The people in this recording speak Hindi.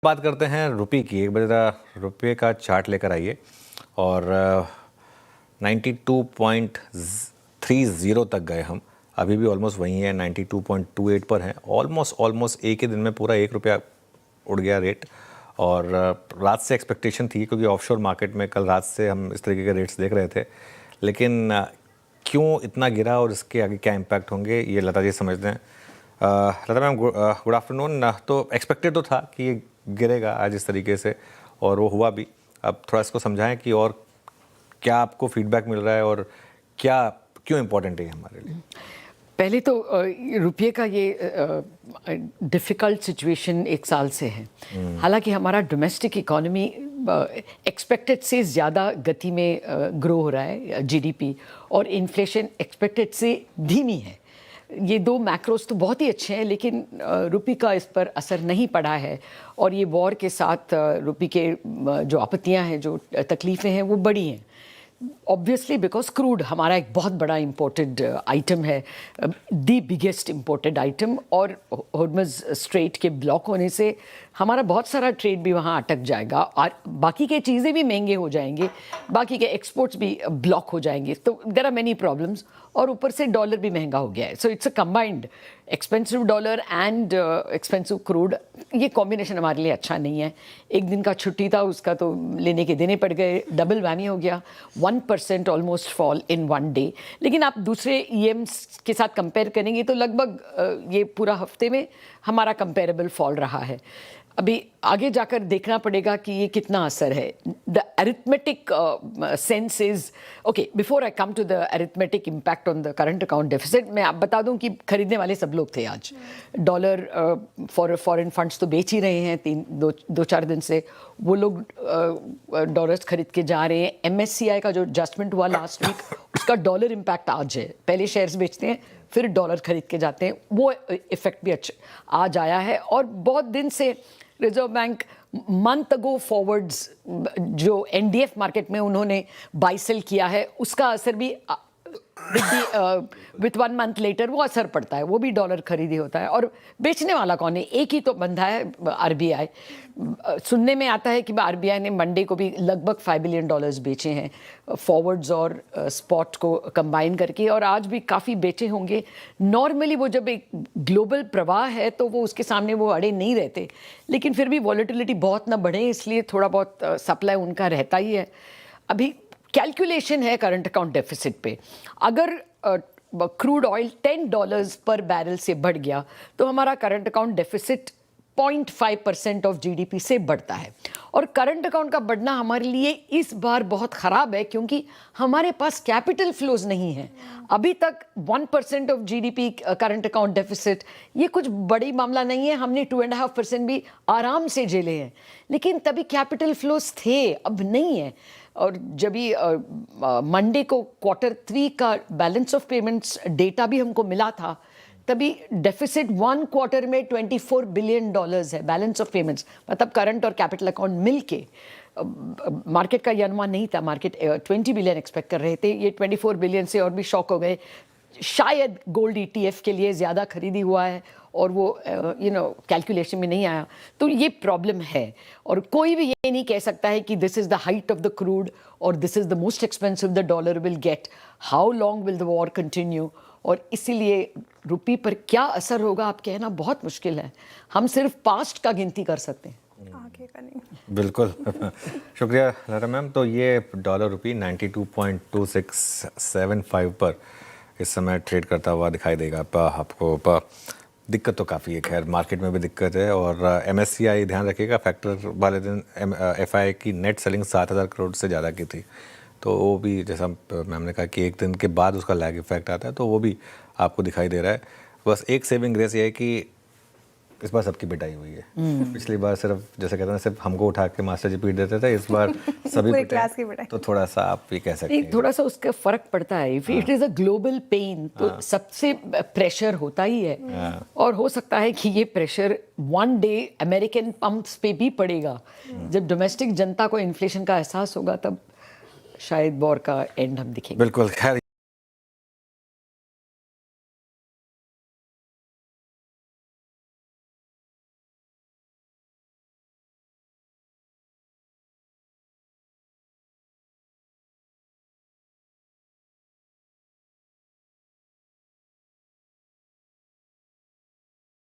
बात करते हैं रुपये की। एक बार रुपये का चार्ट लेकर आइए और 92.30 तक गए हम। अभी भी ऑलमोस्ट वही है, 92.28 पर हैं। ऑलमोस्ट एक ही दिन में पूरा ₹1 उड़ गया रेट। और रात से एक्सपेक्टेशन थी, क्योंकि ऑफशोर मार्केट में कल रात से हम इस तरीके के रेट्स देख रहे थे, लेकिन क्यों इतना गिरा और इसके आगे क्या इम्पैक्ट होंगे ये लता जी समझते हैं। लता मैम, गुड आफ्टरनून। तो एक्सपेक्टेड तो था कि ये गिरेगा आज इस तरीके से, और वो हुआ भी। अब थोड़ा इसको समझाएं कि और क्या आपको फीडबैक मिल रहा है और क्या क्यों इम्पोर्टेंट है हमारे लिए। पहले तो रुपये का ये डिफ़िकल्ट सिचुएशन एक साल से है। हालांकि हमारा डोमेस्टिक इकोनॉमी एक्सपेक्टेड से ज़्यादा गति में ग्रो हो रहा है, जीडीपी, और इन्फ्लेशन एक्सपेक्टेड से धीमी है। ये दो मैक्रोस तो बहुत ही अच्छे हैं, लेकिन रुपये का इस पर असर नहीं पड़ा है। और ये वॉर के साथ रुपये के जो आपत्तियां हैं, जो तकलीफ़ें हैं, वो बड़ी हैं। ऑब्वियसली बिकॉज क्रूड हमारा एक बहुत बड़ा इम्पोर्टेड आइटम है, दी बिगेस्ट इम्पोर्टेड आइटम, और हॉर्मज़ स्ट्रेट के ब्लॉक होने से हमारा बहुत सारा ट्रेड भी वहाँ अटक जाएगा, और बाकी के चीज़ें भी महंगे हो जाएंगे, बाकी के एक्सपोर्ट्स भी ब्लॉक हो जाएंगे। तो देयर आर मेनी प्रॉब्लम्स, और ऊपर से डॉलर भी महंगा हो गया है। So it's a combined expensive dollar and expensive crude. ये कॉम्बिनेशन हमारे लिए अच्छा नहीं है। एक दिन का छुट्टी था, उसका तो लेने के देने पड़ गए, डबल वैमी हो गया, 1% almost fall in one day. लेकिन आप दूसरे ईएम्स के साथ कंपेयर करेंगे तो लगभग ये पूरा हफ्ते में हमारा कंपेरेबल फॉल रहा है। अभी आगे जाकर देखना पड़ेगा कि ये कितना असर है। The arithmetic sense is okay. Before I come to the arithmetic impact on the current account deficit, मैं आप बता दूं कि खरीदने वाले सब लोग थे आज। डॉलर फॉरेन फंड्स तो बेच ही रहे हैं, दो चार दिन से वो लोग डॉलर्स खरीद के जा रहे हैं। MSCI का जो एडजस्टमेंट हुआ लास्ट वीक, उसका डॉलर इम्पैक्ट आज है। पहले शेयर्स बेचते हैं, फिर डॉलर खरीद के जाते हैं, वो इफेक्ट भी अच्छा आज आया है। और बहुत दिन से reserve bank month ago forwards जो NDF मार्केट में उन्होंने बाई सेल किया है, उसका असर भी विथ 1 मंथ लेटर वो असर पड़ता है। वो भी डॉलर खरीदी होता है। और बेचने वाला कौन है? एक ही तो बंधा है, RBI। सुनने में आता है कि RBI ने मंडे को भी लगभग $5 बिलियन बेचे हैं, फॉरवर्ड्स और स्पॉट को कंबाइन करके, और आज भी काफ़ी बेचे होंगे। नॉर्मली वो जब एक ग्लोबल प्रवाह है तो वो उसके सामने वो अड़े नहीं रहते, लेकिन फिर भी वॉलेटिलिटी बहुत ना बढ़े, इसलिए थोड़ा बहुत सप्लाई उनका रहता ही है। अभी कैलकुलेशन है करंट अकाउंट डेफिसिट पे। अगर क्रूड ऑयल $10 पर बैरल से बढ़ गया तो हमारा current account deficit 0.5% of GDP से बढ़ता है। और करंट अकाउंट का बढ़ना हमारे लिए इस बार बहुत ख़राब है, क्योंकि हमारे पास कैपिटल फ्लोज नहीं है। अभी तक 1% of GDP current account deficit, ये कुछ बड़ी मामला नहीं है। हमने 2.5% भी आराम से झेले हैं, लेकिन तभी कैपिटल फ्लोज थे, अब नहीं है। और जब भी मंडे को Q3 का बैलेंस ऑफ पेमेंट्स डेटा भी हमको मिला था, तभी डेफिसिट 1 क्वार्टर में $24 बिलियन है बैलेंस ऑफ पेमेंट्स, मतलब करंट और कैपिटल अकाउंट मिलके। मार्केट का ये अनुमान नहीं था, मार्केट 20 बिलियन एक्सपेक्ट कर रहे थे, ये 24 बिलियन से और भी शॉक हो गए। शायद गोल्ड ETF के लिए ज़्यादा खरीदी हुआ है और वो कैलकुलेशन में नहीं आया, तो ये प्रॉब्लम है। और कोई भी ये नहीं कह सकता है कि this is the height of the crude और this is the most expensive the dollar will get. How long will the war continue? और इसीलिए रुपये पर क्या असर होगा आप कहना बहुत मुश्किल है। हम सिर्फ पास्ट का गिनती कर सकते हैं, आगे का नहीं। बिल्कुल। शुक्रिया लता मैम। तो ये डॉलर रुपये 92.2675 पर इस समय ट्रेड करता हुआ दिखाई देगा आपको। दिक्कत तो काफ़ी है, खैर मार्केट में भी दिक्कत है। और MSCI ध्यान रखिएगा, फैक्टर वाले दिन FI की नेट सेलिंग 7,000 करोड़ से ज़्यादा की थी, तो वो भी जैसा मैम ने कहा कि एक दिन के बाद उसका लैग इफेक्ट आता है, तो वो भी आपको दिखाई दे रहा है। बस एक सेविंग ग्रेस ये है कि इस बार सबकी पिटाई हुई है। पिछली बार सिर्फ जैसे कहते हैं सिर्फ हमको उठा के मास्टर जी पीट देते थे, इस बार सभी क्लास की पिटाई। तो थोड़ा सा आप ये कह सकते हैं, थोड़ा सा उसका फर्क पड़ता है। If it is a global pain तो सबसे प्रेशर होता ही है। और हो सकता है कि ये pressure one day American pumps पे भी पड़ेगा। जब डोमेस्टिक जनता को इन्फ्लेशन का एहसास होगा, तब शायद वॉर का एंड हम दिखेंगे। बिल्कुल। खैर